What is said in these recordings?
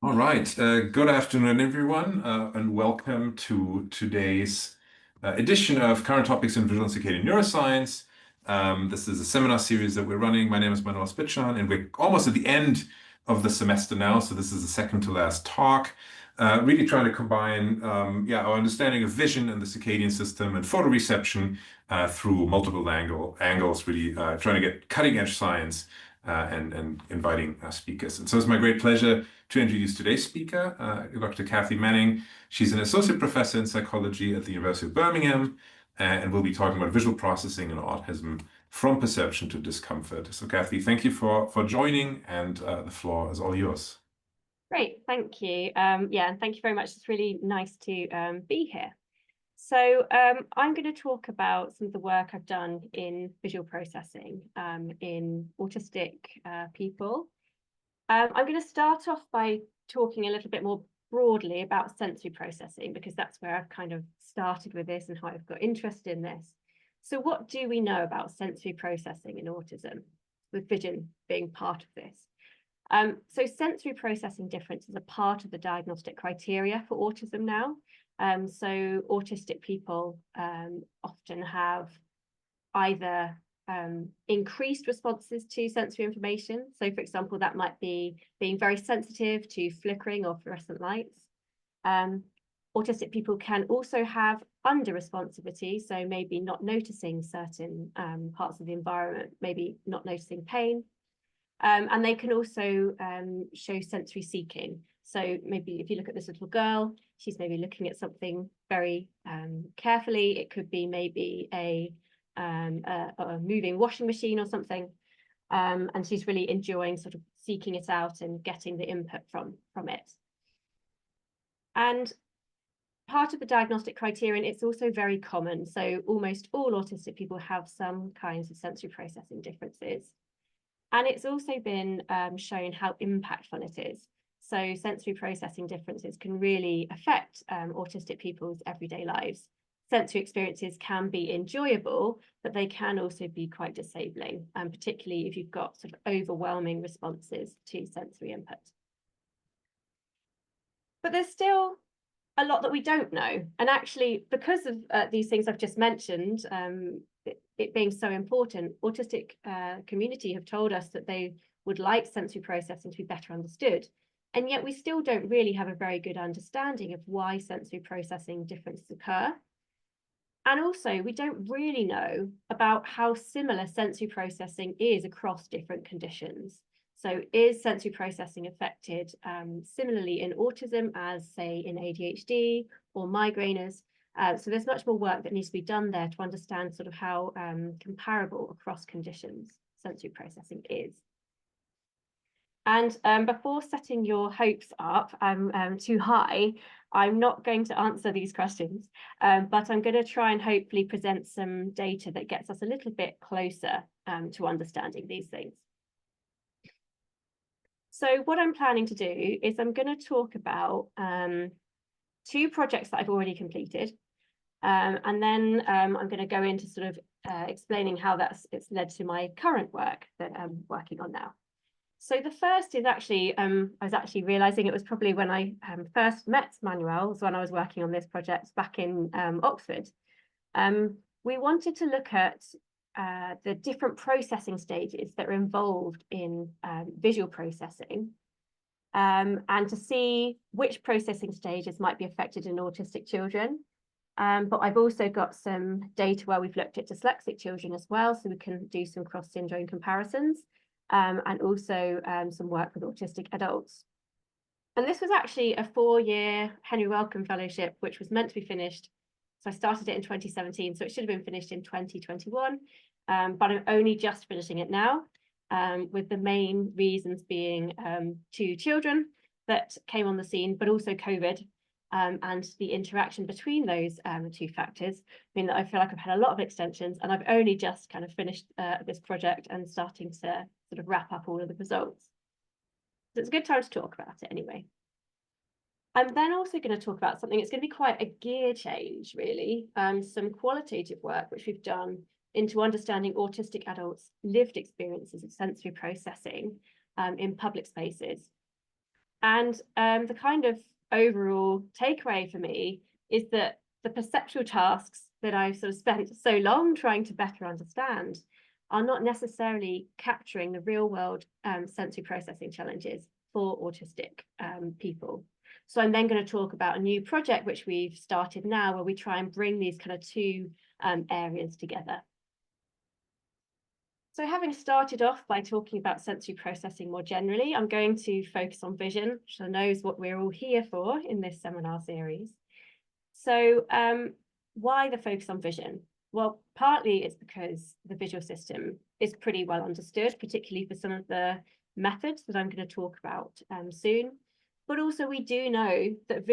All right. Good afternoon, everyone, and welcome to today's edition of Current Topics in Visual and Circadian Neuroscience. This is a seminar series that we're running. My name is Manuel Spitschan, and we're almost at the end of the semester now, so this is the second to last talk. Really trying to combine our understanding of vision and the circadian system and photoreception through multiple angles, really trying to get cutting-edge science and inviting speakers. And so it's my great pleasure to introduce today's speaker, Dr. Kathy Manning. She's an associate professor in psychology at the University of Birmingham, and we'll be talking about visual processing and autism from perception to discomfort. So Kathy, thank you for joining, and the floor is all yours. Great, thank you. And thank you very much. It's really nice to be here. So I'm going to talk about some of the work I've done in visual processing in autistic people. I'm going to start off by talking a little bit more broadly about sensory processing, because that's where I've kind of started with this and how I've got interested in this. So what do we know about sensory processing in autism, with vision being part of this? So sensory processing differences are part of the diagnostic criteria for autism now. So autistic people often have either increased responses to sensory information. So for example, that might be being very sensitive to flickering or fluorescent lights. Autistic people can also have under responsivity, so maybe not noticing certain parts of the environment, maybe not noticing pain. And they can also show sensory seeking. So maybe if you look at this little girl, she's maybe looking at something very carefully. It could be maybe a moving washing machine or something. And she's really enjoying sort of seeking it out and getting the input from it. And part of the diagnostic criterion, it's also very common. So almost all autistic people have some kinds of sensory processing differences. And it's also been shown how impactful it is. So sensory processing differences can really affect autistic people's everyday lives. Sensory experiences can be enjoyable, but they can also be quite disabling, particularly if you've got sort of overwhelming responses to sensory input. But there's still a lot that we don't know. And actually, because of these things I've just mentioned, it being so important, autistic community have told us that they would like sensory processing to be better understood. And yet we still don't really have a very good understanding of why sensory processing differences occur. And also, we don't really know about how similar sensory processing is across different conditions. So is sensory processing affected similarly in autism as, say, in ADHD or migraineurs? So there's much more work that needs to be done there to understand sort of how comparable across conditions sensory processing is. And before setting your hopes up too high, I'm not going to answer these questions, but I'm going to try and hopefully present some data that gets us a little bit closer to understanding these things. So what I'm planning to do is I'm going to talk about two projects that I've already completed. And then I'm going to go into sort of explaining how it's led to my current work that I'm working on now. So the first is actually, I was actually realizing it was probably when I first met Manuel, was when I was working on this project back in Oxford. We wanted to look at the different processing stages that are involved in visual processing, and to see which processing stages might be affected in autistic children. But I've also got some data where we've looked at dyslexic children as well, so we can do some cross-syndrome comparisons, and also some work with autistic adults. And this was actually a 4-year Henry Wellcome Fellowship, which was meant to be finished. So I started it in 2017, so it should have been finished in 2021, but I'm only just finishing it now, with the main reasons being 2 children that came on the scene, but also COVID. And the interaction between those 2 factors mean that I feel like I've had a lot of extensions, and I've only just kind of finished this project and starting to sort of wrap up all of the results. So it's a good time to talk about it anyway. I'm then also going to talk about something that's going to be quite a gear change, really, some qualitative work which we've done into understanding autistic adults' lived experiences of sensory processing in public spaces. And the kind of overall takeaway for me is that the perceptual tasks that I've sort of spent so long trying to better understand are not necessarily capturing the real world sensory processing challenges for autistic people. So I'm then going to talk about a new project which we've started now, where we try and bring these kind of two areas together. So having started off by talking about sensory processing more generally, I'm going to focus on vision, which I know is what we're all here for in this seminar series. So why the focus on vision? Well, partly it's because the visual system is pretty well understood, particularly for some of the methods that I'm going to talk about soon. But also we do know that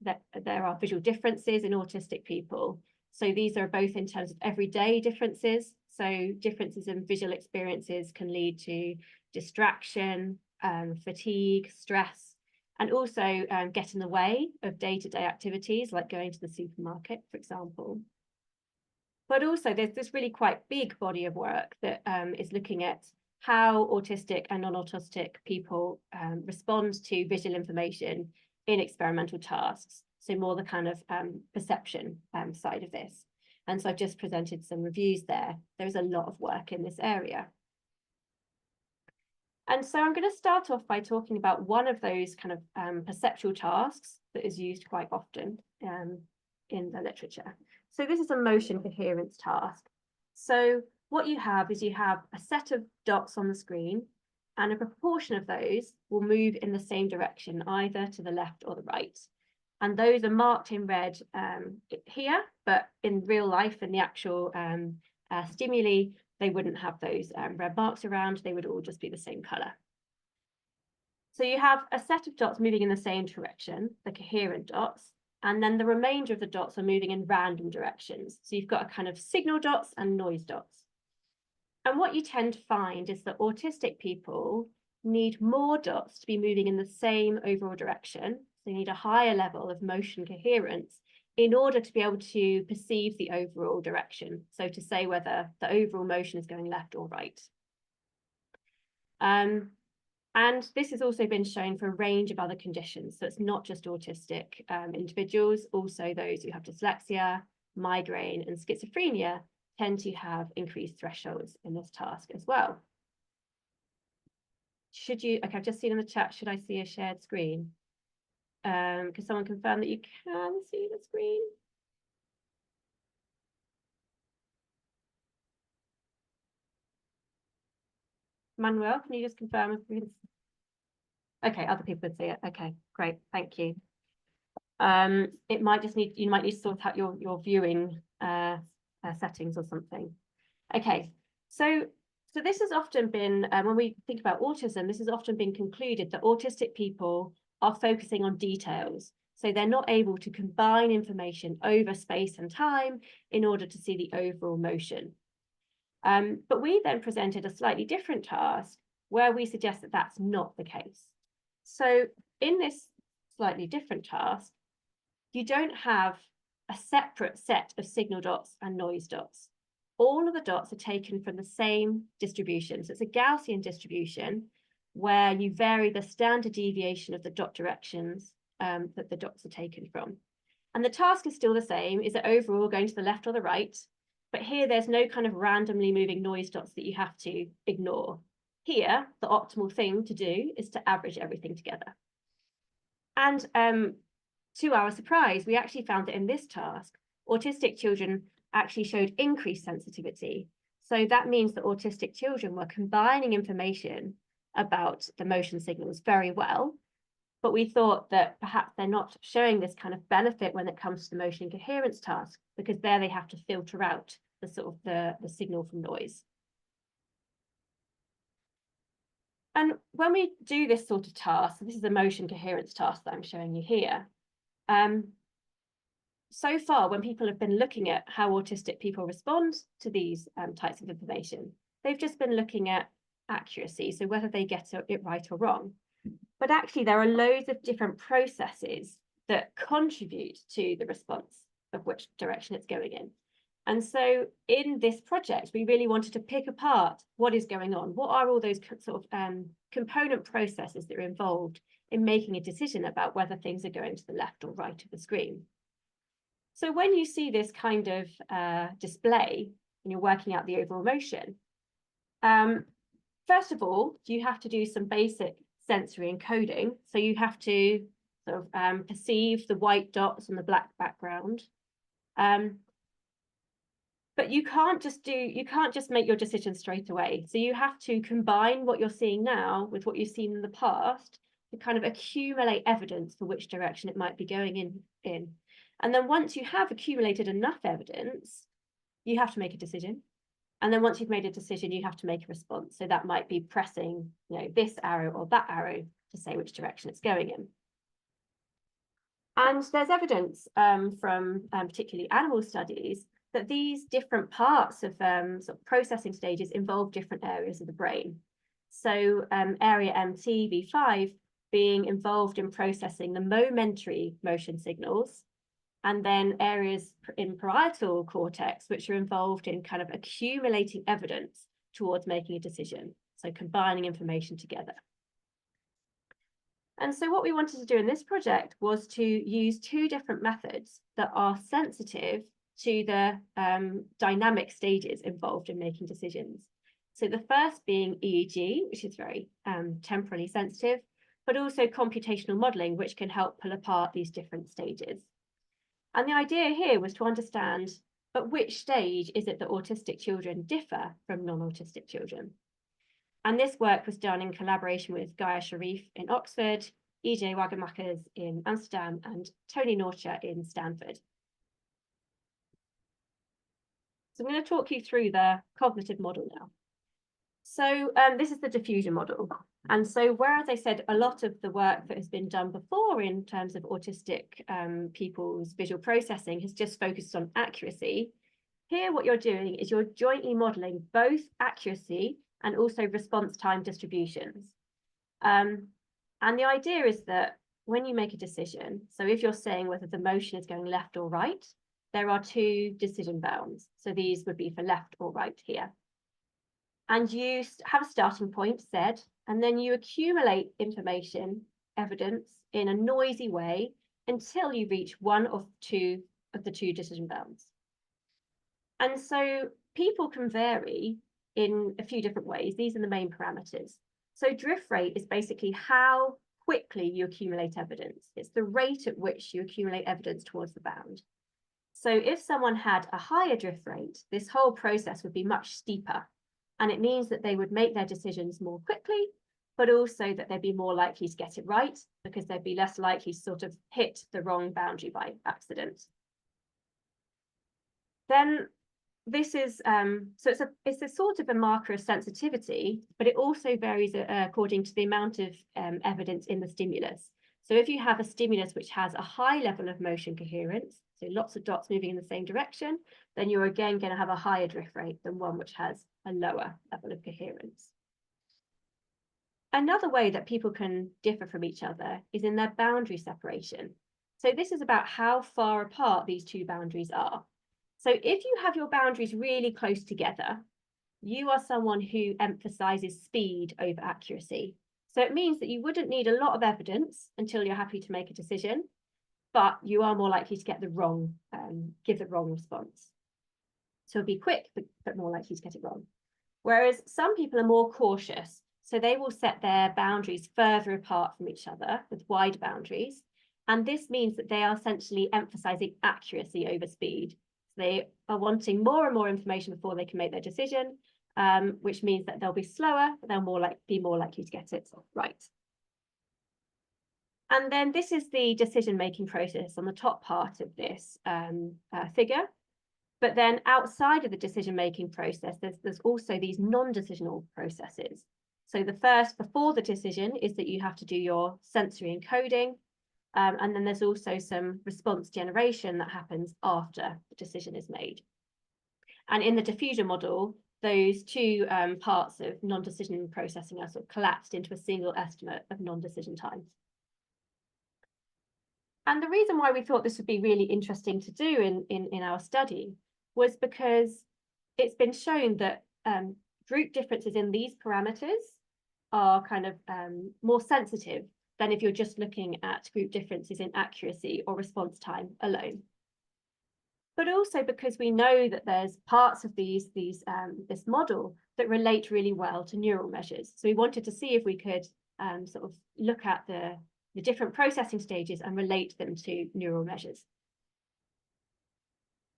that there are visual differences in autistic people. So these are both in terms of everyday differences. So differences in visual experiences can lead to distraction, fatigue, stress, and also get in the way of day-to-day activities like going to the supermarket, for example. But also there's this really quite big body of work that is looking at how autistic and non-autistic people respond to visual information in experimental tasks. So more the kind of perception side of this. And so I've just presented some reviews there. There's a lot of work in this area. And so I'm going to start off by talking about one of those kind of perceptual tasks that is used quite often in the literature. So this is a motion coherence task. So what you have is you have a set of dots on the screen, and a proportion of those will move in the same direction, either to the left or the right. And those are marked in red here, but in real life, in the actual stimuli, they wouldn't have those red marks around. They would all just be the same color. So you have a set of dots moving in the same direction, the coherent dots, and then the remainder of the dots are moving in random directions. So you've got a kind of signal dots and noise dots. And what you tend to find is that autistic people need more dots to be moving in the same overall direction. So you need a higher level of motion coherence in order to be able to perceive the overall direction. So to say whether the overall motion is going left or right. And this has also been shown for a range of other conditions. So it's not just autistic individuals, also those who have dyslexia, migraine, and schizophrenia tend to have increased thresholds in this task as well. Okay, I've just seen in the chat, should I see a shared screen? Can someone confirm that you can see the screen? Manuel, can you just confirm if we can? Okay, other people can see it. Okay, great, thank you. It might just need, you might need to sort out your viewing settings or something. Okay, so this has often been, when we think about autism, this has often been concluded that autistic people are focusing on details. So they're not able to combine information over space and time in order to see the overall motion. But we then presented a slightly different task where we suggest that that's not the case. So in this slightly different task, you don't have a separate set of signal dots and noise dots. All of the dots are taken from the same distribution. So it's a Gaussian distribution where you vary the standard deviation of the dot directions that the dots are taken from. And the task is still the same. Is it overall going to the left or the right? But here there's no kind of randomly moving noise dots that you have to ignore. Here, the optimal thing to do is to average everything together. And to our surprise, we actually found that in this task, autistic children actually showed increased sensitivity. So that means that autistic children were combining information about the motion signals very well, but we thought that perhaps they're not showing this kind of benefit when it comes to the motion coherence task, because there they have to filter out the sort of the signal from noise. And when we do this sort of task, so this is a motion coherence task that I'm showing you here. So far, when people have been looking at how autistic people respond to these types of information, they've just been looking at accuracy, so whether they get it right or wrong. But actually, there are loads of different processes that contribute to the response of which direction it's going in. And so in this project, we really wanted to pick apart what is going on. What are all those sort of component processes that are involved in making a decision about whether things are going to the left or right of the screen? So when you see this kind of display and you're working out the overall motion, first of all, you have to do some basic sensory encoding. So you have to sort of perceive the white dots on the black background. But you can't just make your decision straight away. So you have to combine what you're seeing now with what you've seen in the past to kind of accumulate evidence for which direction it might be going in. And then once you have accumulated enough evidence, you have to make a decision. And then once you've made a decision, you have to make a response. So that might be pressing, this arrow or that arrow to say which direction it's going in. And there's evidence from particularly animal studies that these different parts of sort of processing stages involve different areas of the brain. So area MT-V5 being involved in processing the momentary motion signals, and then areas in parietal cortex, which are involved in kind of accumulating evidence towards making a decision. So combining information together. And so what we wanted to do in this project was to use two different methods that are sensitive to the dynamic stages involved in making decisions. So the first being EEG, which is very temporally sensitive, but also computational modeling, which can help pull apart these different stages. And the idea here was to understand at which stage is it that autistic children differ from non-autistic children. And this work was done in collaboration with Gaia Sharif in Oxford, E.J. Wagemakers in Amsterdam, and Tony Norcia in Stanford. So I'm going to talk you through the cognitive model now. So this is the diffusion model. And so whereas I said a lot of the work that has been done before in terms of autistic people's visual processing has just focused on accuracy, here what you're doing is you're jointly modeling both accuracy and also response time distributions. And the idea is that when you make a decision, so if you're saying whether the motion is going left or right, there are two decision bounds. So these would be for left or right here. And you have a starting point, Z, and then you accumulate information, evidence in a noisy way until you reach one of the two decision bounds. And so people can vary in a few different ways. These are the main parameters. So drift rate is basically how quickly you accumulate evidence. It's the rate at which you accumulate evidence towards the bound. So if someone had a higher drift rate, this whole process would be much steeper. And it means that they would make their decisions more quickly, but also that they'd be more likely to get it right because they'd be less likely to sort of hit the wrong boundary by accident. Then this is, so it's a sort of a marker of sensitivity, but it also varies according to the amount of evidence in the stimulus. So if you have a stimulus which has a high level of motion coherence, so lots of dots moving in the same direction, then you're again going to have a higher drift rate than one which has a lower level of coherence. Another way that people can differ from each other is in their boundary separation. So this is about how far apart these two boundaries are. So if you have your boundaries really close together, you are someone who emphasizes speed over accuracy. So it means that you wouldn't need a lot of evidence until you're happy to make a decision, but you are more likely to get the wrong, give the wrong response. So be quick, but more likely to get it wrong. Whereas some people are more cautious. So they will set their boundaries further apart from each other with wide boundaries. And this means that they are essentially emphasizing accuracy over speed. So they are wanting more and more information before they can make their decision, which means that they'll be slower, but they'll be more likely to get it right. And then this is the decision-making process on the top part of this figure. But then outside of the decision-making process, there's also these non-decisional processes. So the first before the decision is that you have to do your sensory encoding. And then there's also some response generation that happens after the decision is made. And in the diffusion model, those two parts of non-decision processing are sort of collapsed into a single estimate of non-decision times. And the reason why we thought this would be really interesting to do in our study was because it's been shown that group differences in these parameters are kind of more sensitive than if you're just looking at group differences in accuracy or response time alone. But also because we know that there's parts of this model that relate really well to neural measures. So we wanted to see if we could sort of look at the different processing stages and relate them to neural measures.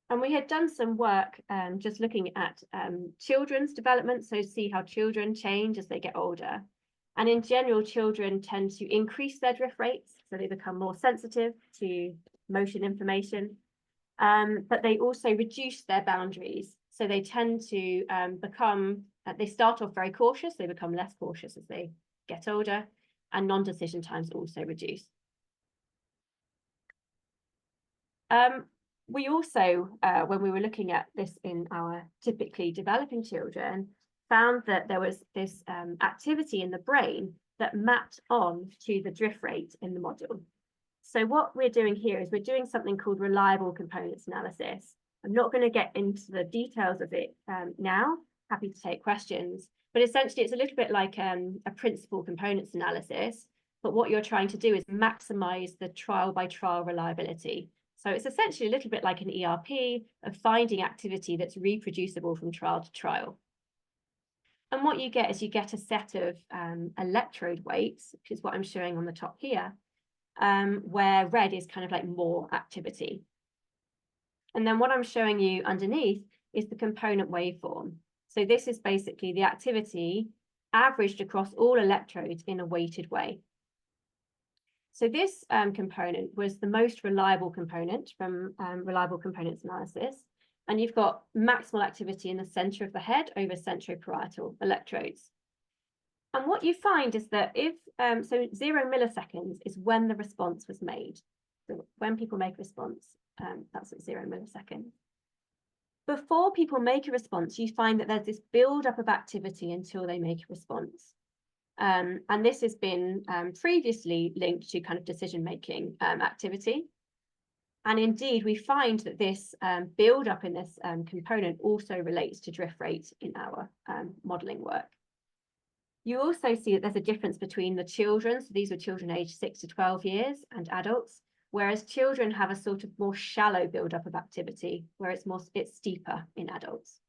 And we had done some work just looking at children's development, so see how children change as they get older. And in general, children tend to increase their drift rates, so they become more sensitive to motion information. But they also reduce their boundaries. So they tend to they start off very cautious, they become less cautious as they get older, and non-decision times also reduce. We also, when we were looking at this in our typically developing children, found that there was this activity in the brain that mapped on to the drift rate in the model. So what we're doing here is we're doing something called reliable components analysis. I'm not going to get into the details of it now, happy to take questions, but essentially it's a little bit like a principal components analysis, but what you're trying to do is maximize the trial by trial reliability. So it's essentially a little bit like an ERP of finding activity that's reproducible from trial to trial. And what you get is you get a set of electrode weights, which is what I'm showing on the top here, where red is kind of like more activity. And then what I'm showing you underneath is the component waveform. So this is basically the activity averaged across all electrodes in a weighted way. So this component was the most reliable component from reliable components analysis. And you've got maximal activity in the center of the head over centroparietal electrodes. And what you find is that if, so 0 milliseconds is when the response was made. So when people make a response, that's at 0 milliseconds. Before people make a response, you find that there's this build-up of activity until they make a response. And this has been previously linked to kind of decision-making activity. And indeed, we find that this build-up in this component also relates to drift rate in our modeling work. You also see that there's a difference between the children, so these were children aged 6 to 12 years, and adults, whereas children have a sort of more shallow build-up of activity, where it's steeper in adults.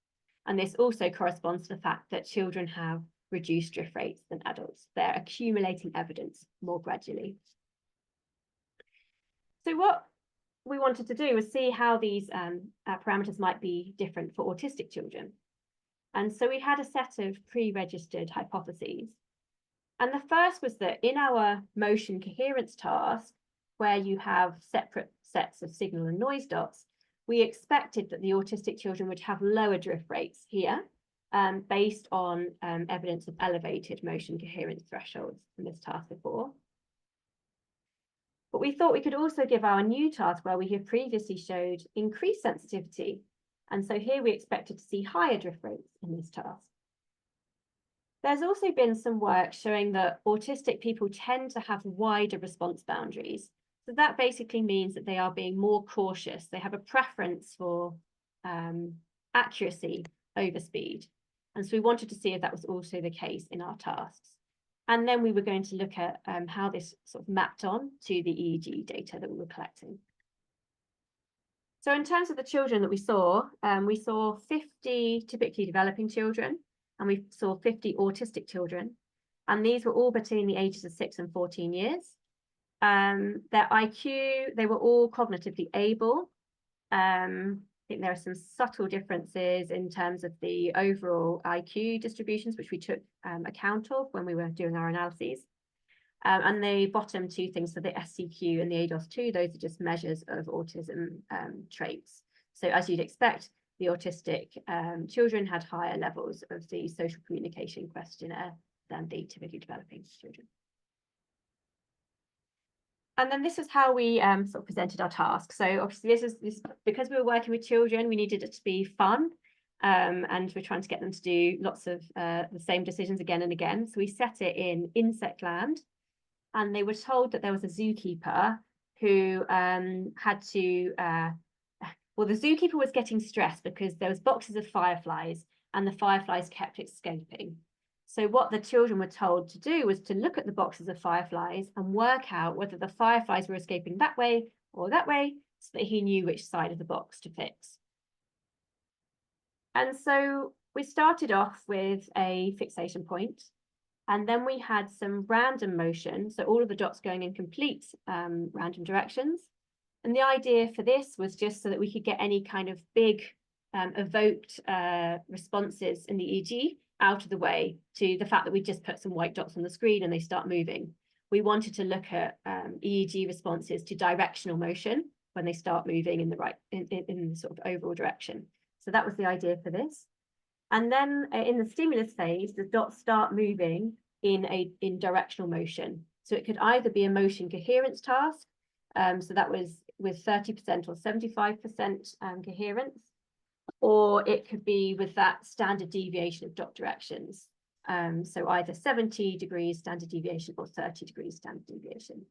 And this also corresponds to the fact that children have reduced drift rates than adults. They're accumulating evidence more gradually. So what we wanted to do was see how these parameters might be different for autistic children. And so we had a set of pre-registered hypotheses. And the first was that in our motion coherence task, where you have separate sets of signal and noise dots, we expected that the autistic children would have lower drift rates here, based on evidence of elevated motion coherence thresholds in this task before. But we thought we could also give our new task where we have previously showed increased sensitivity. And so here we expected to see higher drift rates in this task. There's also been some work showing that autistic people tend to have wider response boundaries. So that basically means that they are being more cautious. They have a preference for accuracy over speed. And so we wanted to see if that was also the case in our tasks. And then we were going to look at how this sort of mapped on to the EEG data that we were collecting. So in terms of the children that we saw 50 typically developing children, and we saw 50 autistic children. And these were all between the ages of 6 and 14 years. Their IQ, they were all cognitively able. I think there are some subtle differences in terms of the overall IQ distributions, which we took account of when we were doing our analyses. And the bottom two things for the SCQ and the ADOS2, those are just measures of autism traits. So as you'd expect, the autistic children had higher levels of the social communication questionnaire than the typically developing children. And then this is how we sort of presented our task. So obviously this because we were working with children, we needed it to be fun. And we're trying to get them to do lots of the same decisions again and again. So we set it in insect land. And they were told that there was a zookeeper who had to Well, the zookeeper was getting stressed because there was boxes of fireflies and the fireflies kept escaping. So what the children were told to do was to look at the boxes of fireflies and work out whether the fireflies were escaping that way or that way, so that he knew which side of the box to fix. And so we started off with a fixation point, and then we had some random motion, so all of the dots going in complete random directions. And the idea for this was just so that we could get any kind of big evoked responses in the EEG out of the way to the fact that we just put some white dots on the screen and they start moving. We wanted to look at EEG responses to directional motion when they start moving in the right, in the sort of overall direction. So that was the idea for this. And then in the stimulus phase, the dots start moving in directional motion. So it could either be a motion coherence task, so that was with 30% or 75% coherence, or it could be with that standard deviation of dot directions. So either 70 degrees standard deviation or 30 degrees standard deviation.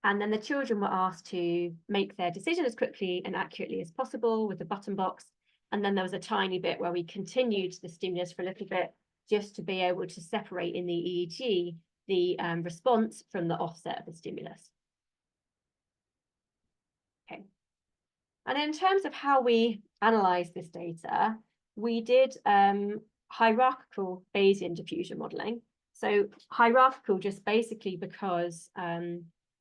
And then the children were asked to make their decision as quickly and accurately as possible with the button box. And then there was a tiny bit where we continued the stimulus for a little bit, just to be able to separate in the EEG the response from the offset of the stimulus. Okay. And in terms of how we analyze this data, we did hierarchical Bayesian diffusion modeling. So hierarchical just basically because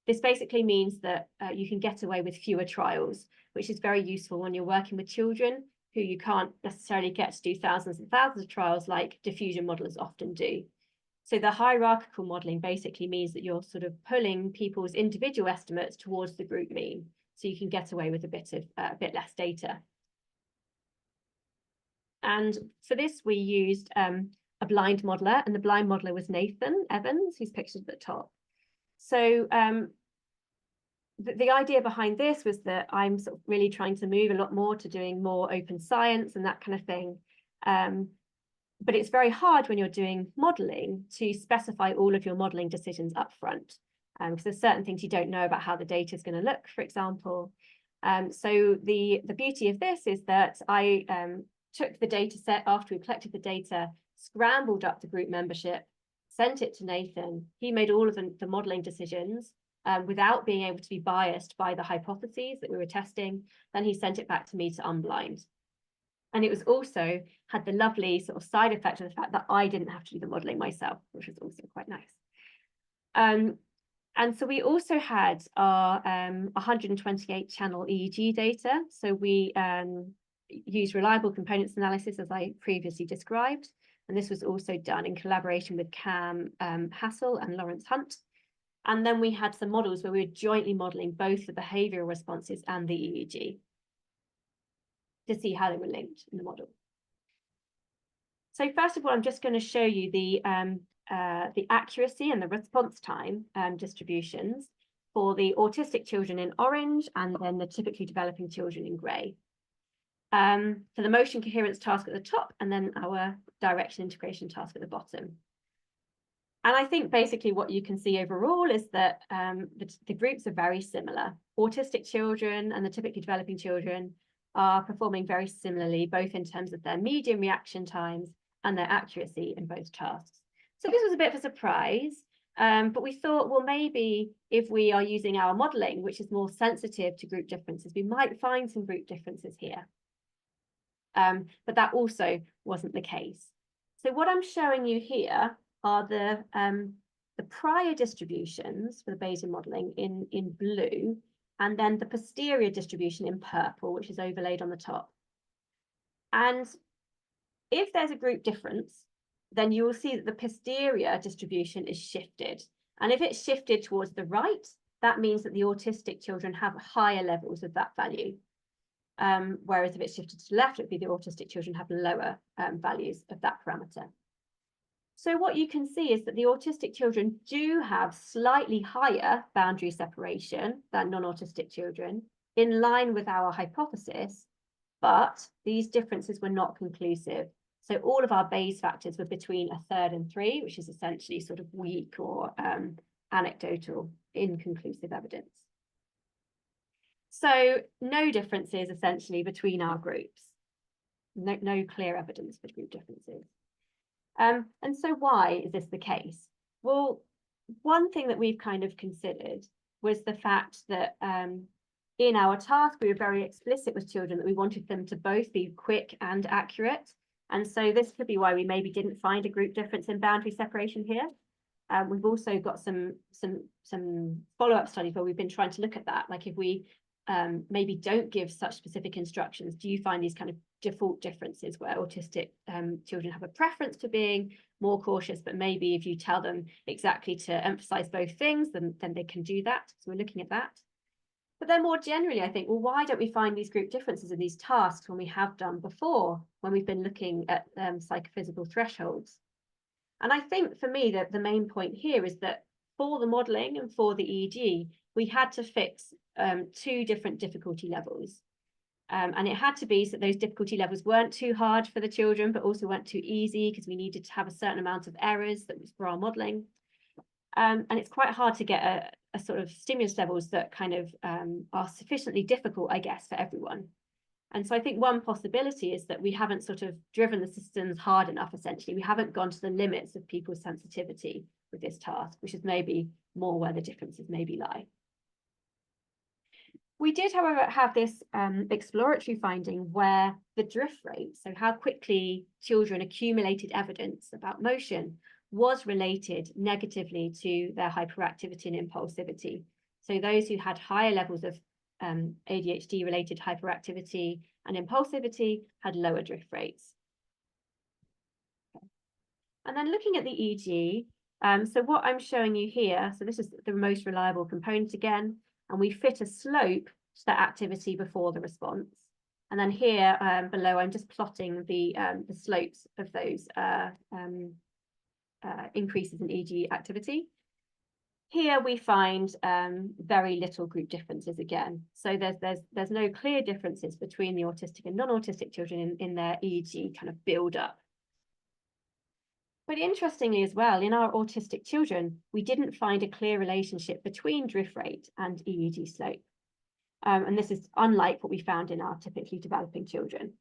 this basically means that you can get away with fewer trials, which is very useful when you're working with children who you can't necessarily get to do thousands and thousands of trials like diffusion modelers often do. So the hierarchical modeling basically means that you're sort of pulling people's individual estimates towards the group mean, so you can get away with a bit less data. And for this, we used a blind modeler, and the blind modeler was Nathan Evans, who's pictured at the top. So the idea behind this was that I'm sort of really trying to move a lot more to doing more open science and that kind of thing. But it's very hard when you're doing modeling to specify all of your modeling decisions up front, because there's certain things you don't know about how the data is going to look, for example. So the beauty of this is that I took the data set after we collected the data, scrambled up the group membership, sent it to Nathan. He made all of the modeling decisions without being able to be biased by the hypotheses that we were testing. Then he sent it back to me to unblind. And it was also had the lovely sort of side effect of the fact that I didn't have to do the modeling myself, which was also quite nice. And so we also had our 128 channel EEG data. So we used reliable components analysis, as I previously described. And this was also done in collaboration with Cam Hassel and Lawrence Hunt. And then we had some models where we were jointly modeling both the behavioral responses and the EEG to see how they were linked in the model. So first of all, I'm just going to show you the accuracy and the response time distributions for the autistic children in orange and then the typically developing children in grey. For the motion coherence task at the top and then our direction integration task at the bottom. And I think basically what you can see overall is that the groups are very similar. Autistic children and the typically developing children are performing very similarly, both in terms of their median reaction times and their accuracy in both tasks. So this was a bit of a surprise, but we thought, well, maybe if we are using our modeling, which is more sensitive to group differences, we might find some group differences here. But that also wasn't the case. So what I'm showing you here are the prior distributions for the Bayesian modeling in blue, and then the posterior distribution in purple, which is overlaid on the top. And if there's a group difference, then you will see that the posterior distribution is shifted. And if it's shifted towards the right, that means that the autistic children have higher levels of that value. Whereas if it's shifted to the left, it would be the autistic children have lower values of that parameter. So what you can see is that the autistic children do have slightly higher boundary separation than non-autistic children, in line with our hypothesis, but these differences were not conclusive. So all of our Bayes factors were between 1/3 and 3, which is essentially sort of weak or anecdotal, inconclusive evidence. So no differences essentially between our groups. No clear evidence for group differences. And so why is this the case? Well, one thing that we've kind of considered was the fact that in our task, we were very explicit with children that we wanted them to both be quick and accurate. And so this could be why we maybe didn't find a group difference in boundary separation here. We've also got some follow-up studies where we've been trying to look at that. Like if we maybe don't give such specific instructions, do you find these kind of default differences where autistic children have a preference for being more cautious, but maybe if you tell them exactly to emphasize both things, then they can do that. So we're looking at that. But then more generally, I think, well, why don't we find these group differences in these tasks when we have done before, when we've been looking at psychophysical thresholds? And I think for me that the main point here is that for the modelling and for the EEG, we had to fix two different difficulty levels. And it had to be so that those difficulty levels weren't too hard for the children, but also weren't too easy, because we needed to have a certain amount of errors that was for our modelling. And it's quite hard to get a sort of stimulus levels that kind of are sufficiently difficult, I guess, for everyone. And so I think one possibility is that we haven't sort of driven the systems hard enough, essentially. We haven't gone to the limits of people's sensitivity with this task, which is maybe more where the differences maybe lie. We did, however, have this exploratory finding where the drift rate, so how quickly children accumulated evidence about motion, was related negatively to their hyperactivity and impulsivity. So those who had higher levels of ADHD-related hyperactivity and impulsivity had lower drift rates. And then looking at the EEG, so what I'm showing you here, so this is the most reliable component again, and we fit a slope to that activity before the response. And then here below, I'm just plotting the slopes of those increases in EEG activity. Here we find very little group differences again. So there's no clear differences between the autistic and non-autistic children in their EEG kind of build up. But interestingly as well, in our autistic children, we didn't find a clear relationship between drift rate and EEG slope. And this is unlike what we found in our typically developing children.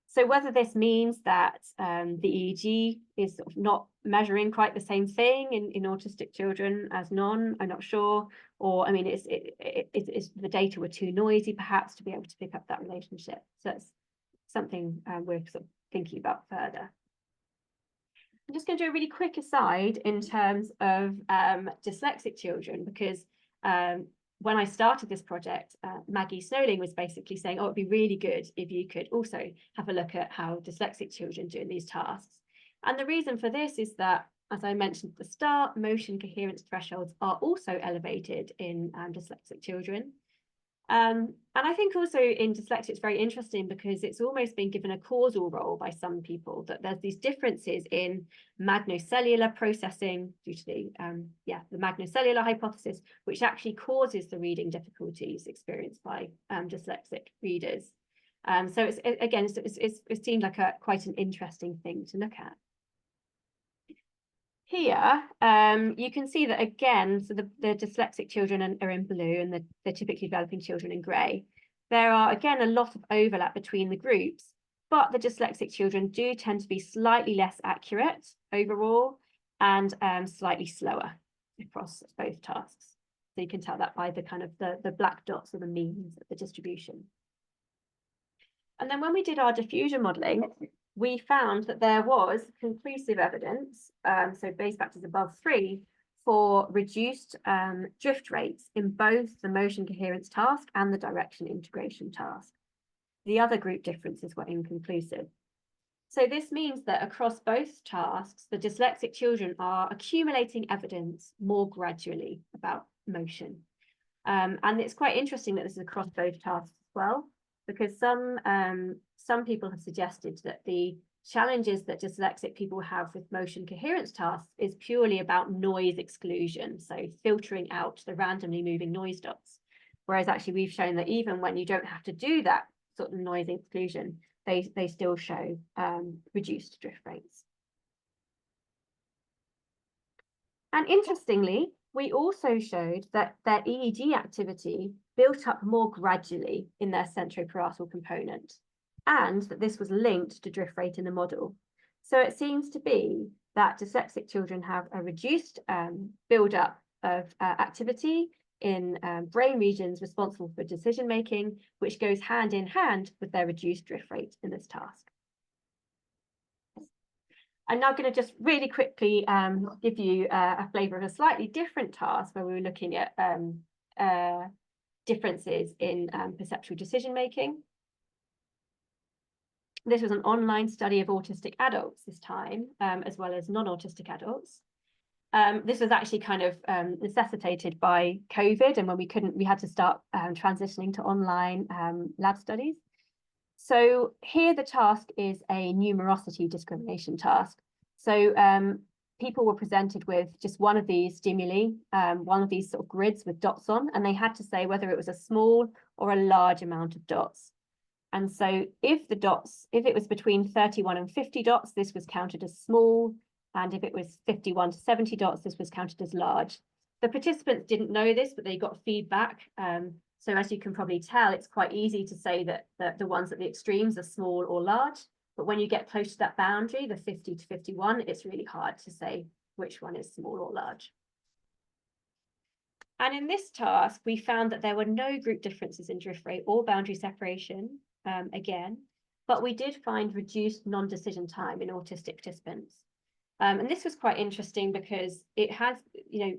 So whether this means that the EEG is sort of not measuring quite the same thing in autistic children as non, I'm not sure. Or I mean, it's the data were too noisy perhaps to be able to pick up that relationship. So it's something we're sort of thinking about further. I'm just going to do a really quick aside in terms of dyslexic children, because when I started this project, Maggie Snowling was basically saying, oh, it'd be really good if you could also have a look at how dyslexic children do in these tasks. And the reason for this is that, as I mentioned at the start, motion coherence thresholds are also elevated in dyslexic children. And I think also in dyslexia, it's very interesting because it's almost been given a causal role by some people, that there's these differences in magnocellular processing due to the magnocellular hypothesis, which actually causes the reading difficulties experienced by dyslexic readers. So it seemed like quite an interesting thing to look at. Here, you can see that again, so the dyslexic children are in blue and the typically developing children in grey. There are, again, a lot of overlap between the groups, but the dyslexic children do tend to be slightly less accurate overall and slightly slower across both tasks. So you can tell that by the kind of the black dots or the means of the distribution. And then when we did our diffusion modelling, we found that there was conclusive evidence, so base factors above 3, for reduced drift rates in both the motion coherence task and the direction integration task. The other group differences were inconclusive. So this means that across both tasks, the dyslexic children are accumulating evidence more gradually about motion. And it's quite interesting that this is across both tasks as well, because some people have suggested that the challenges that dyslexic people have with motion coherence tasks is purely about noise exclusion, so filtering out the randomly moving noise dots. Whereas actually we've shown that even when you don't have to do that sort of noise exclusion, they still show reduced drift rates. And interestingly, we also showed that their EEG activity built up more gradually in their centroparietal component, and that this was linked to drift rate in the model. So it seems to be that dyslexic children have a reduced build-up of activity in brain regions responsible for decision making, which goes hand in hand with their reduced drift rate in this task. I'm now going to just really quickly give you a flavour of a slightly different task where we were looking at differences in perceptual decision making. This was an online study of autistic adults this time, as well as non-autistic adults. This was actually kind of necessitated by COVID, and when we had to start transitioning to online lab studies. So here the task is a numerosity discrimination task. So people were presented with just one of these stimuli, one of these sort of grids with dots on, and they had to say whether it was a small or a large amount of dots. And so if it was between 31 and 50 dots, this was counted as small. And if it was 51 to 70 dots, this was counted as large. The participants didn't know this, but they got feedback. So as you can probably tell, it's quite easy to say that the ones at the extremes are small or large. But when you get close to that boundary, the 50 to 51, it's really hard to say which one is small or large. And in this task, we found that there were no group differences in drift rate or boundary separation, again, but we did find reduced non-decision time in autistic participants. And this was quite interesting because it has,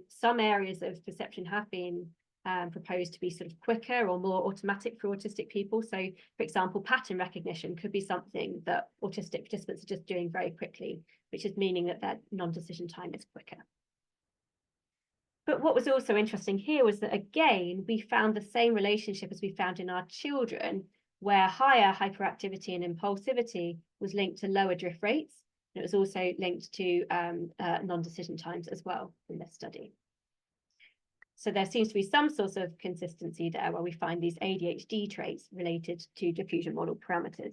some areas of perception have been proposed to be sort of quicker or more automatic for autistic people. So, for example, pattern recognition could be something that autistic participants are just doing very quickly, which is meaning that their non-decision time is quicker. But what was also interesting here was that, again, we found the same relationship as we found in our children, where higher hyperactivity and impulsivity was linked to lower drift rates. And it was also linked to non-decision times as well in this study. So there seems to be some sort of consistency there where we find these ADHD traits related to diffusion model parameters.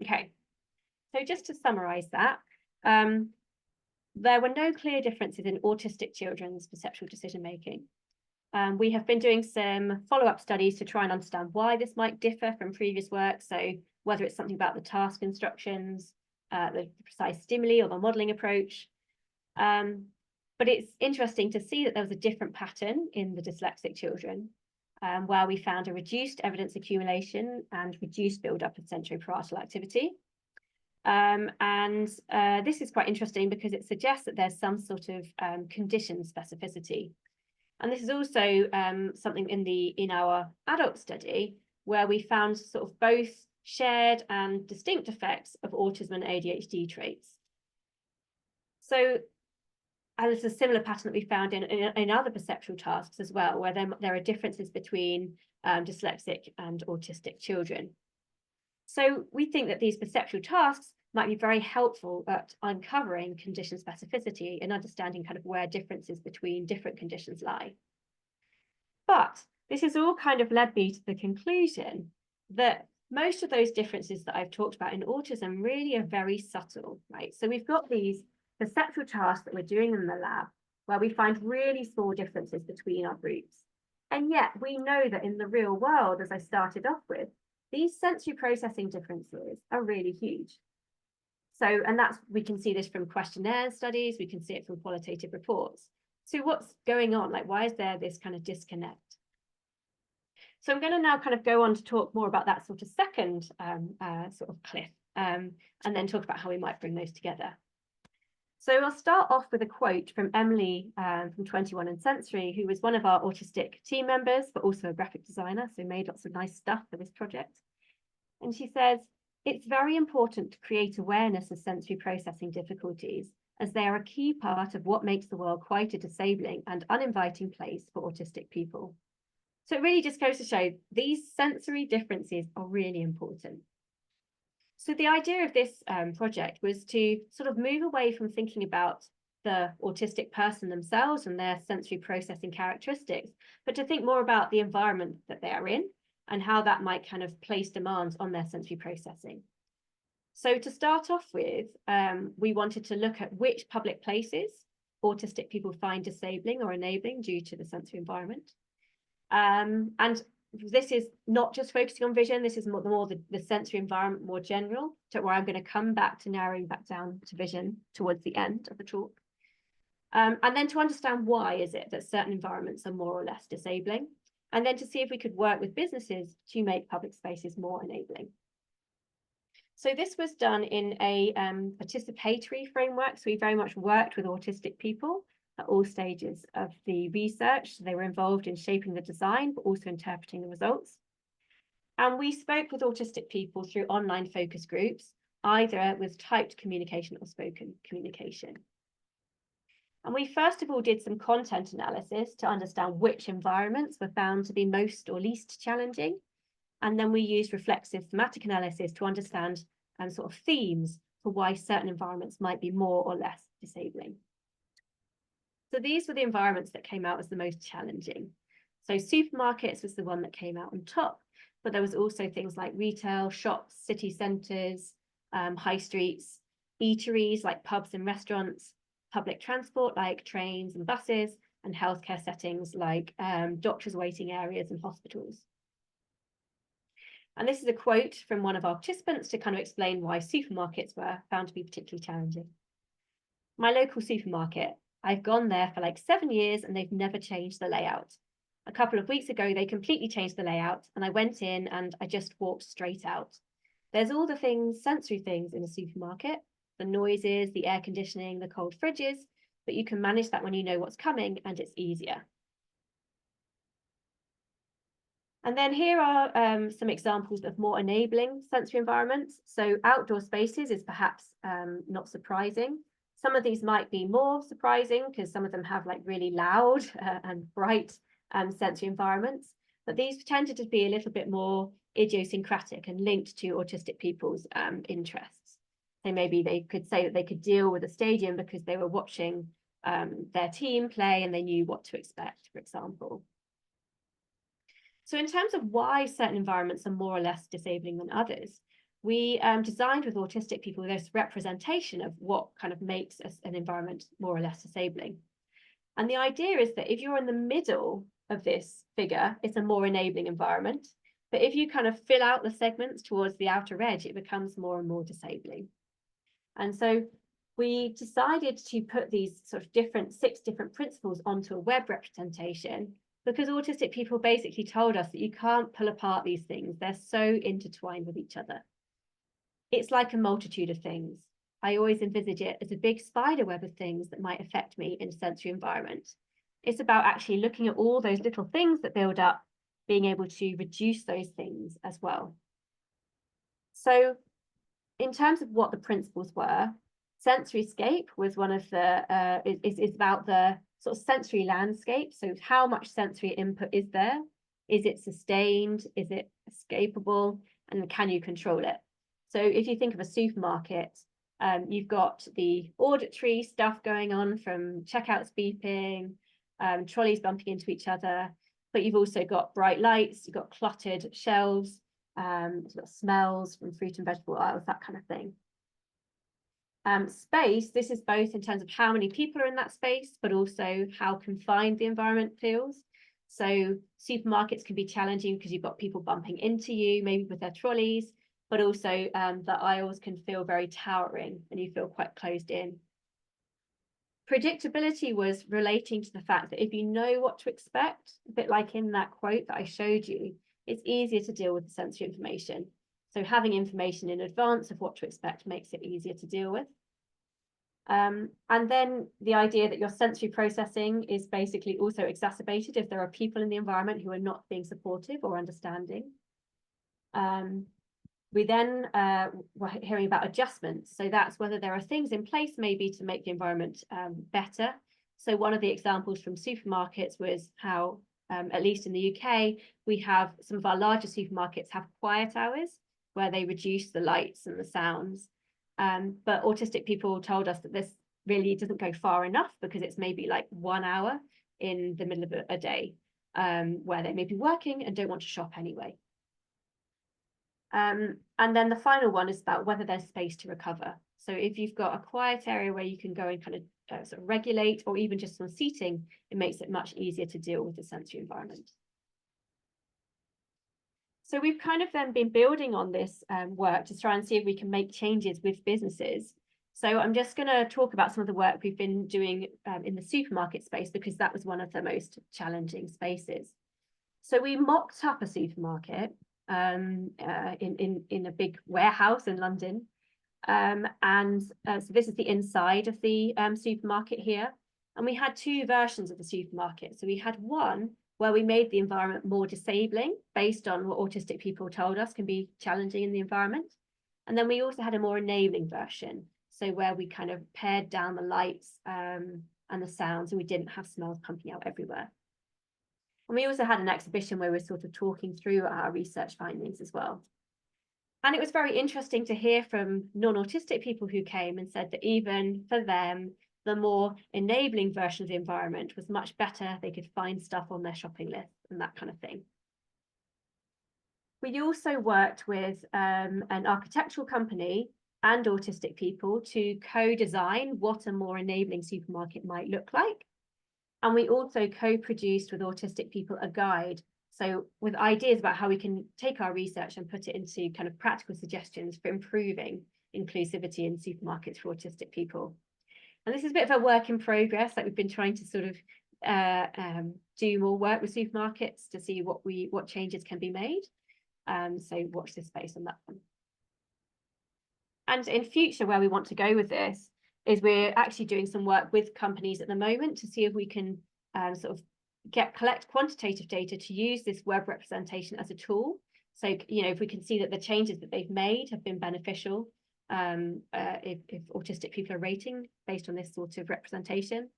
Okay, so just to summarize that, there were no clear differences in autistic children's perceptual decision making. We have been doing some follow-up studies to try and understand why this might differ from previous work. So whether it's something about the task instructions, the precise stimuli or the modelling approach. But it's interesting to see that there was a different pattern in the dyslexic children, where we found a reduced evidence accumulation and reduced build-up of centroparietal activity. This is quite interesting because it suggests that there's some sort of condition specificity. And this is also something in our adult study where we found sort of both shared and distinct effects of autism and ADHD traits. So there's a similar pattern that we found in other perceptual tasks as well, where there are differences between dyslexic and autistic children. So we think that these perceptual tasks might be very helpful at uncovering condition specificity and understanding kind of where differences between different conditions lie. But this has all kind of led me to the conclusion that most of those differences that I've talked about in autism really are very subtle, right? So we've got these perceptual tasks that we're doing in the lab where we find really small differences between our groups. And yet we know that in the real world, as I started off with, these sensory processing differences are really huge. So, and we can see this from questionnaire studies, we can see it from qualitative reports. So what's going on? Like, why is there this kind of disconnect? So I'm going to now kind of go on to talk more about that sort of second sort of cliff, and then talk about how we might bring those together. So I'll start off with a quote from Emily from 21 and Sensory, who was one of our autistic team members, but also a graphic designer, so made lots of nice stuff for this project. And she says, "It's very important to create awareness of sensory processing difficulties, as they are a key part of what makes the world quite a disabling and uninviting place for autistic people." So it really just goes to show these sensory differences are really important. So the idea of this project was to sort of move away from thinking about the autistic person themselves and their sensory processing characteristics, but to think more about the environment that they are in and how that might kind of place demands on their sensory processing. So to start off with, we wanted to look at which public places autistic people find disabling or enabling due to the sensory environment. And this is not just focusing on vision, this is more the sensory environment more general, to where I'm going to come back to narrowing back down to vision towards the end of the talk. And then to understand why is it that certain environments are more or less disabling, and then to see if we could work with businesses to make public spaces more enabling. So this was done in a participatory framework. So we very much worked with autistic people at all stages of the research. So they were involved in shaping the design, but also interpreting the results. And we spoke with autistic people through online focus groups, either with typed communication or spoken communication. And we first of all did some content analysis to understand which environments were found to be most or least challenging. And then we used reflexive thematic analysis to understand sort of themes for why certain environments might be more or less disabling. So these were the environments that came out as the most challenging. So supermarkets was the one that came out on top, but there was also things like retail, shops, city centres, high streets, eateries like pubs and restaurants, public transport like trains and buses, and healthcare settings like doctors' waiting areas and hospitals. And this is a quote from one of our participants to kind of explain why supermarkets were found to be particularly challenging. My local supermarket, I've gone there for like 7 years and they've never changed the layout. A couple of weeks ago, they completely changed the layout and I went in and I just walked straight out. There's all the things, sensory things in a supermarket, the noises, the air conditioning, the cold fridges, but you can manage that when you know what's coming and it's easier. And then here are some examples of more enabling sensory environments. So outdoor spaces is perhaps not surprising. Some of these might be more surprising because some of them have like really loud and bright sensory environments, but these tended to be a little bit more idiosyncratic and linked to autistic people's interests. So maybe they could say that they could deal with a stadium because they were watching their team play and they knew what to expect, for example. So in terms of why certain environments are more or less disabling than others, we designed with autistic people this representation of what kind of makes an environment more or less disabling. And the idea is that if you're in the middle of this figure, it's a more enabling environment. But if you kind of fill out the segments towards the outer edge, it becomes more and more disabling. And so we decided to put these sort of 6 different principles onto a web representation, because autistic people basically told us that you can't pull apart these things. They're so intertwined with each other. It's like a multitude of things. I always envisage it as a big spider web of things that might affect me in a sensory environment. It's about actually looking at all those little things that build up, being able to reduce those things as well. So in terms of what the principles were, sensoryscape was one of the, is about the sort of sensory landscape. So how much sensory input is there? Is it sustained? Is it escapable? And can you control it? So if you think of a supermarket, you've got the auditory stuff going on from checkouts beeping, trolleys bumping into each other, but you've also got bright lights, you've got cluttered shelves, you've got smells from fruit and vegetable aisles, that kind of thing. Space, this is both in terms of how many people are in that space, but also how confined the environment feels. So supermarkets can be challenging because you've got people bumping into you, maybe with their trolleys, but also the aisles can feel very towering and you feel quite closed in. Predictability was relating to the fact that if you know what to expect, a bit like in that quote that I showed you, it's easier to deal with the sensory information. So having information in advance of what to expect makes it easier to deal with. And then the idea that your sensory processing is basically also exacerbated if there are people in the environment who are not being supportive or understanding. We then were hearing about adjustments. So that's whether there are things in place maybe to make the environment better. So one of the examples from supermarkets was how, at least in the UK, we have some of our larger supermarkets have quiet hours where they reduce the lights and the sounds. But autistic people told us that this really doesn't go far enough because it's maybe like 1 hour in the middle of a day where they may be working and don't want to shop anyway. And then the final one is about whether there's space to recover. So if you've got a quiet area where you can go and kind of sort of regulate, or even just on seating, it makes it much easier to deal with the sensory environment. So we've kind of then been building on this work to try and see if we can make changes with businesses. So I'm just going to talk about some of the work we've been doing in the supermarket space, because that was one of the most challenging spaces. So we mocked up a supermarket in a big warehouse in London. So this is the inside of the supermarket here. And we had two versions of the supermarket. So we had one where we made the environment more disabling based on what autistic people told us can be challenging in the environment. And then we also had a more enabling version. So where we kind of pared down the lights and the sounds, and we didn't have smells pumping out everywhere. And we also had an exhibition where we were sort of talking through our research findings as well. And it was very interesting to hear from non-autistic people who came and said that even for them, the more enabling version of the environment was much better. They could find stuff on their shopping list and that kind of thing. We also worked with an architectural company and autistic people to co-design what a more enabling supermarket might look like. And we also co-produced with autistic people a guide, so with ideas about how we can take our research and put it into kind of practical suggestions for improving inclusivity in supermarkets for autistic people. And this is a bit of a work in progress, like we've been trying to sort of do more work with supermarkets to see what changes can be made. So watch this space on that one. And in future, where we want to go with this is we're actually doing some work with companies at the moment to see if we can sort of collect quantitative data to use this web representation as a tool. So, you know, if we can see that the changes that they've made have been beneficial, if autistic people are rating based on this sort of representation.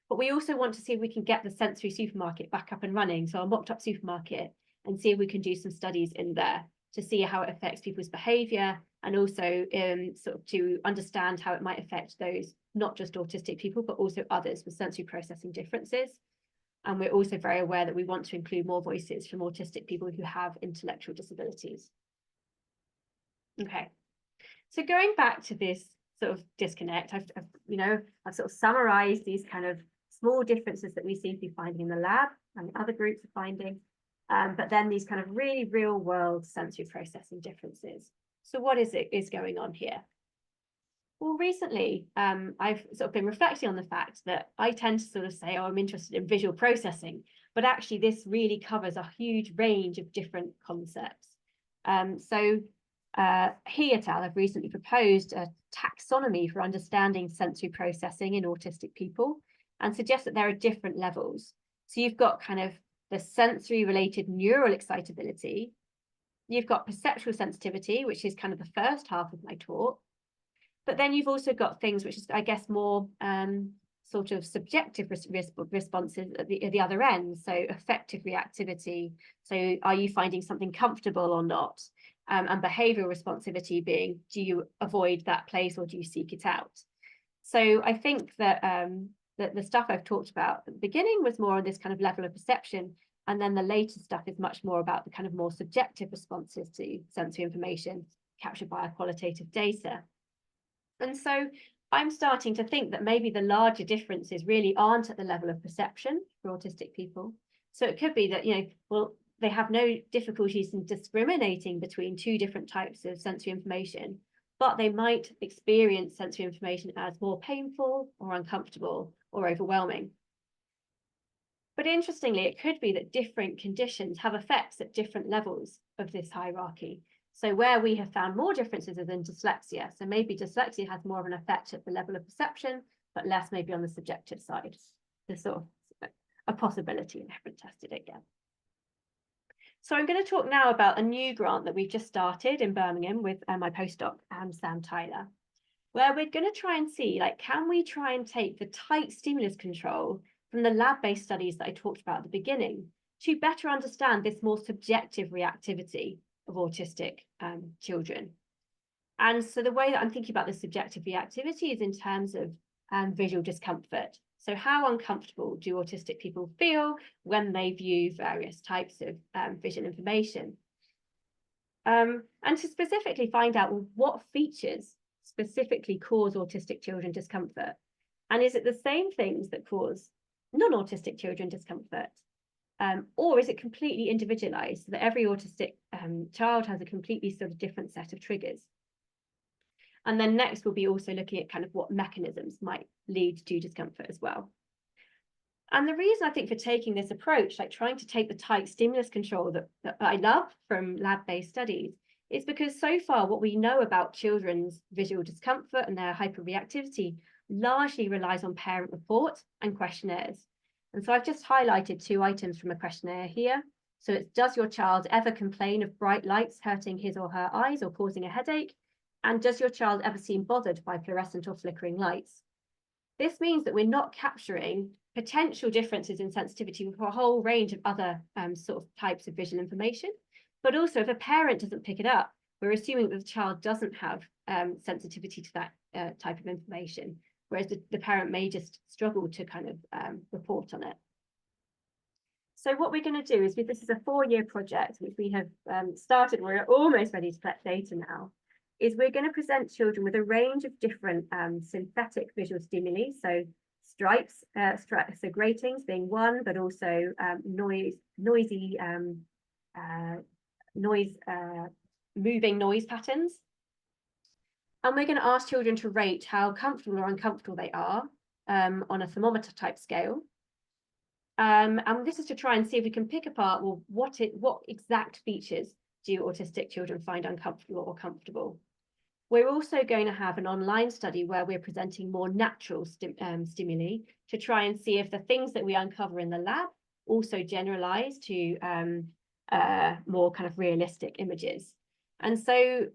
But we also want to see if we can get the sensory supermarket back up and running, so a mocked up supermarket, and see if we can do some studies in there to see how it affects people's behaviour, and also sort of to understand how it might affect those, not just autistic people, but also others with sensory processing differences. And we're also very aware that we want to include more voices from autistic people who have intellectual disabilities. Okay, so going back to this sort of disconnect, I've sort of summarized these kind of small differences that we seem to be finding in the lab and other groups are finding, but then these kind of really real world sensory processing differences. So what is going on here? Well, recently, I've sort of been reflecting on the fact that I tend to sort of say, oh, I'm interested in visual processing, but actually this really covers a huge range of different concepts. He et al. Have recently proposed a taxonomy for understanding sensory processing in autistic people and suggest that there are different levels. So you've got kind of the sensory related neural excitability. You've got perceptual sensitivity, which is kind of the first half of my talk. But then you've also got things which is, I guess, more sort of subjective responses at the other end. So affective reactivity. So are you finding something comfortable or not? And behavioral responsivity being, do you avoid that place or do you seek it out? So I think that the stuff I've talked about at the beginning was more on this kind of level of perception. And then the later stuff is much more about the kind of more subjective responses to sensory information captured by our qualitative data. And so I'm starting to think that maybe the larger differences really aren't at the level of perception for autistic people. So it could be that, you know, well, they have no difficulties in discriminating between two different types of sensory information, but they might experience sensory information as more painful or uncomfortable or overwhelming. But interestingly, it could be that different conditions have effects at different levels of this hierarchy. So where we have found more differences is in dyslexia. So maybe dyslexia has more of an effect at the level of perception, but less maybe on the subjective side. There's sort of a possibility, and I haven't tested it yet. So I'm going to talk now about a new grant that we've just started in Birmingham with my postdoc, Sam Tyler, where we're going to try and see, like, can we try and take the tight stimulus control from the lab-based studies that I talked about at the beginning to better understand this more subjective reactivity of autistic children. And so the way that I'm thinking about this subjective reactivity is in terms of visual discomfort. So how uncomfortable do autistic people feel when they view various types of visual information? And to specifically find out what features specifically cause autistic children discomfort. And is it the same things that cause non-autistic children discomfort? Or is it completely individualized so that every autistic child has a completely sort of different set of triggers? And then next, we'll be also looking at kind of what mechanisms might lead to discomfort as well. And the reason I think for taking this approach, like trying to take the tight stimulus control that I love from lab-based studies, is because so far what we know about children's visual discomfort and their hyperreactivity largely relies on parent report and questionnaires. And so I've just highlighted 2 items from a questionnaire here. So it's, does your child ever complain of bright lights hurting his or her eyes or causing a headache? And does your child ever seem bothered by fluorescent or flickering lights? This means that we're not capturing potential differences in sensitivity for a whole range of other sort of types of visual information. But also, if a parent doesn't pick it up, we're assuming that the child doesn't have sensitivity to that type of information, whereas the parent may just struggle to kind of report on it. So what we're going to do is, this is a 4-year project, which we have started, we're almost ready to collect data now, is we're going to present children with a range of different synthetic visual stimuli, so stripes, so gratings being one, but also moving noise patterns. And we're going to ask children to rate how comfortable or uncomfortable they are on a thermometer type scale. And this is to try and see if we can pick apart, well, what exact features do autistic children find uncomfortable or comfortable? We're also going to have an online study where we're presenting more natural stimuli to try and see if the things that we uncover in the lab also generalize to more kind of realistic images. And so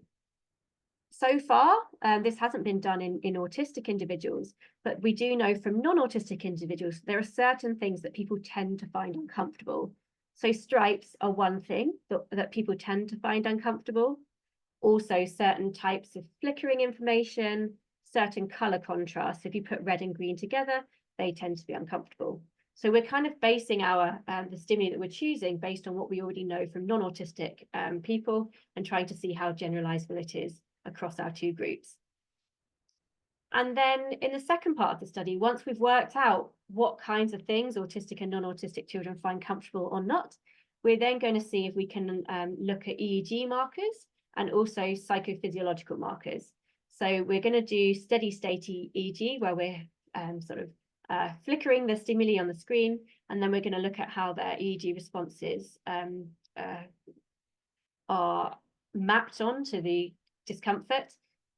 far, this hasn't been done in autistic individuals, but we do know from non-autistic individuals, there are certain things that people tend to find uncomfortable. So stripes are one thing that people tend to find uncomfortable. Also, certain types of flickering information, certain color contrasts. If you put red and green together, they tend to be uncomfortable. So we're kind of basing our the stimuli that we're choosing based on what we already know from non-autistic people and trying to see how generalizable it is across our 2 groups. And then in the second part of the study, once we've worked out what kinds of things autistic and non-autistic children find comfortable or not, we're then going to see if we can look at EEG markers and also psychophysiological markers. So we're going to do steady state EEG, where we're sort of flickering the stimuli on the screen, and then we're going to look at how their EEG responses are mapped onto the discomfort.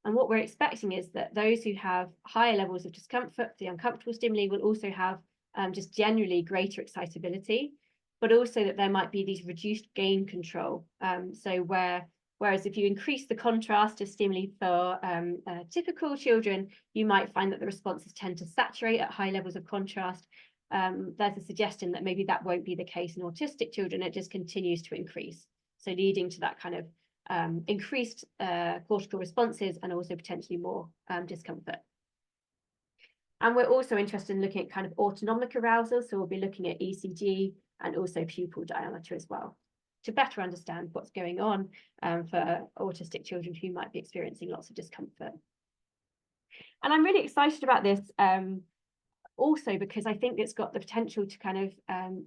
And what we're expecting is that those who have higher levels of discomfort, the uncomfortable stimuli, will also have just generally greater excitability, but also that there might be these reduced gain control. Whereas if you increase the contrast of stimuli for typical children, you might find that the responses tend to saturate at high levels of contrast. There's a suggestion that maybe that won't be the case in autistic children, it just continues to increase. So leading to that kind of increased cortical responses and also potentially more discomfort. And we're also interested in looking at kind of autonomic arousal. So we'll be looking at ECG and also pupil diameter as well, to better understand what's going on for autistic children who might be experiencing lots of discomfort. And I'm really excited about this also because I think it's got the potential to kind of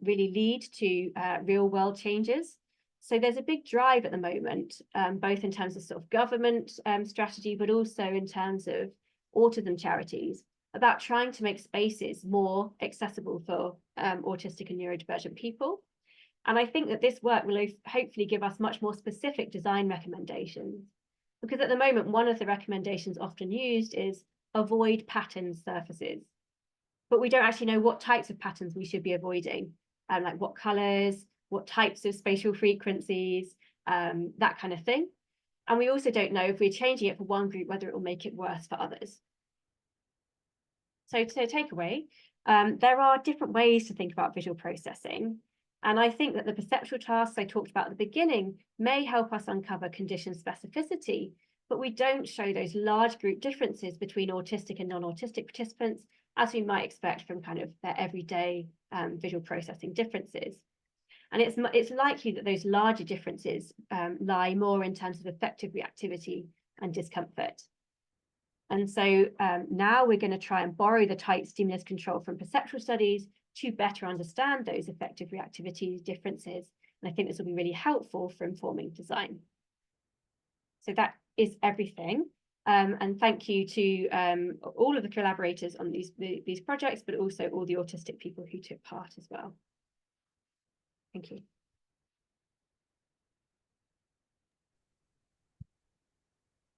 really lead to real world changes. So there's a big drive at the moment, both in terms of sort of government strategy, but also in terms of autism charities, about trying to make spaces more accessible for autistic and neurodivergent people. And I think that this work will hopefully give us much more specific design recommendations, because at the moment, one of the recommendations often used is avoid patterned surfaces, but we don't actually know what types of patterns we should be avoiding, like what colors, what types of spatial frequencies, that kind of thing. And we also don't know if we're changing it for one group, whether it will make it worse for others. So to take away, there are different ways to think about visual processing. And I think that the perceptual tasks I talked about at the beginning may help us uncover condition specificity, but we don't show those large group differences between autistic and non-autistic participants, as we might expect from kind of their everyday visual processing differences. And it's likely that those larger differences lie more in terms of affective reactivity and discomfort. And so now we're going to try and borrow the tight stimulus control from perceptual studies to better understand those affective reactivity differences. And I think this will be really helpful for informing design. So that is everything. And thank you to all of the collaborators on these projects, but also all the autistic people who took part as well. Thank you.